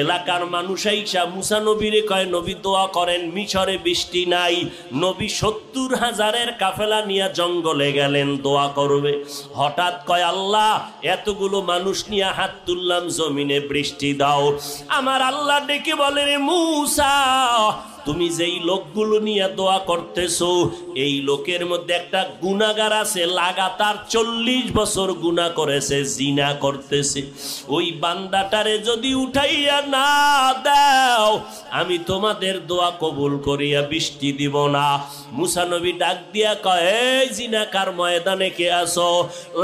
এলাকার মানুষ আইসা মুসা নবীরে কয় নবী দোয়া করেন, মিশরে বৃষ্টি নাই। নবী ৭০,০০০ কাফেলা নিয়ে জঙ্গলে গেলেন দোয়া করবে। হঠাৎ কয় আল্লাহ এতগুলো মানুষ নিয়ে হাত তুললাম, জমিনে বৃষ্টি দাও। আমার আল্লাহ ডেকে বলে রে মুসা, তুমি যেই লোকগুলো নিয়ে দোয়া করতেছো এই লোকের মধ্যে একটা গুনাহগার আছে, লাগাতার ৪০ বছর গুনাহ করেছে, জিনা করতেছে। ওই বান্দাটারে যদি উঠাইয়া না দাও আমি তোমাদের দোয়া কবুল করিয়া বৃষ্টি দিব না। মুসা নবী ডাক দিয়া কয়, এই জিনাকার ময়দানে কে আসো?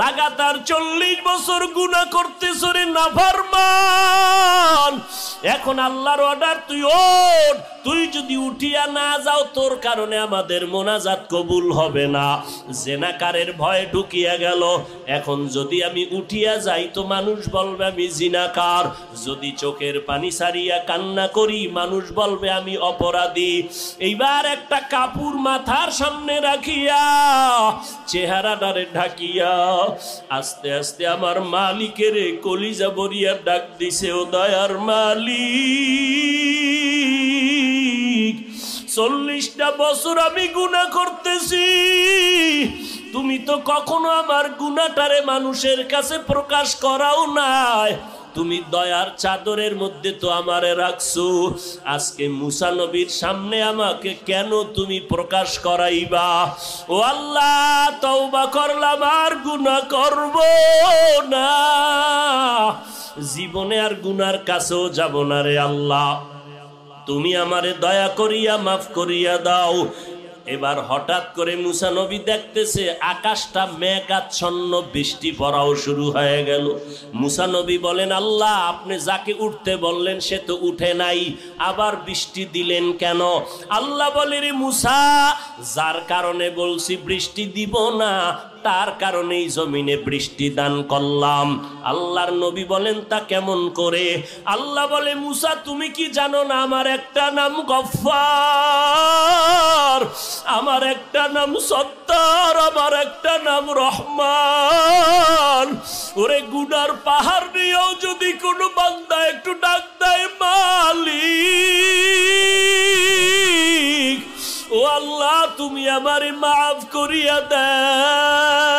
লাগাতার ৪০ বছর গুনাহ করতেছো রে নাফরমান। এখন আল্লাহর অর্ডার, তুই ওঠ। তুই যদি উঠিয়া না যাও তোর কারণে আমাদের মোনাজাত কবুল হবে না। জিনাকারের ভয় ঢুকিয়া গেল। এখন যদি আমি উঠিয়া যাই তো মানুষ বলবে আমি জিনাকার, যদি চোখের পানি ছাড়িয়া কান্না করি মানুষ বলবে আমি অপরাধী। এইবার একটা কাপড় মাথার সামনে রাখিয়া চেহারাটারে ঢাকিয়া আস্তে আস্তে আমার মালিকের কলিজা ভরিয়া ডাক দিছে, ও দয়ার মালিক, ৪০টা বছর আমি গুনাহ করতেছি, তুমি তো কখনো আমার গুনাহটারে মানুষের কাছে প্রকাশ করাও নাই। তুমি দয়ার চাদরের মধ্যে তো আমারে রাখছো, আজকে মুসা নবীর সামনে আমাকে কেন তুমি প্রকাশ করাইবা? ও আল্লাহ, তওবা করলাম, আর গুনাহ করব না, জীবনে আর গুনার কাছেও যাব না রে আল্লাহ, তুমি আমারে দয়া করিয়া মাফ করিয়া দাও। এবার হঠাৎ করে মুসা নবী দেখতেছে আকাশটা মেঘাচ্ছন্ন, বৃষ্টি পড়াও শুরু হয়ে গেল। মুসা নবী বলেন, আল্লাহ আপনি যাকে উঠতে বললেন সে তো উঠে নাই, আবার বৃষ্টি দিলেন কেন? আল্লাহ বলে, রে মুসা, যার কারণে বলছি বৃষ্টি দিব না তার কারণেই জমিনে বৃষ্টি দান করলাম। আল্লাহর নবী বলেন, তা কেমন করে? আল্লাহ বলে, মুসা তুমি কি জানো না আমার একটা নাম গফফার, আমার একটা নাম সত্তার, আমার একটা নাম রহমান। ওরে গুনার পাহাড় নিয়েও যদি কোনো বান্দা একটু ডাক দেয় মালিক, ও আল্লাহ তুমি আমারে মাফ করিয়া দাও।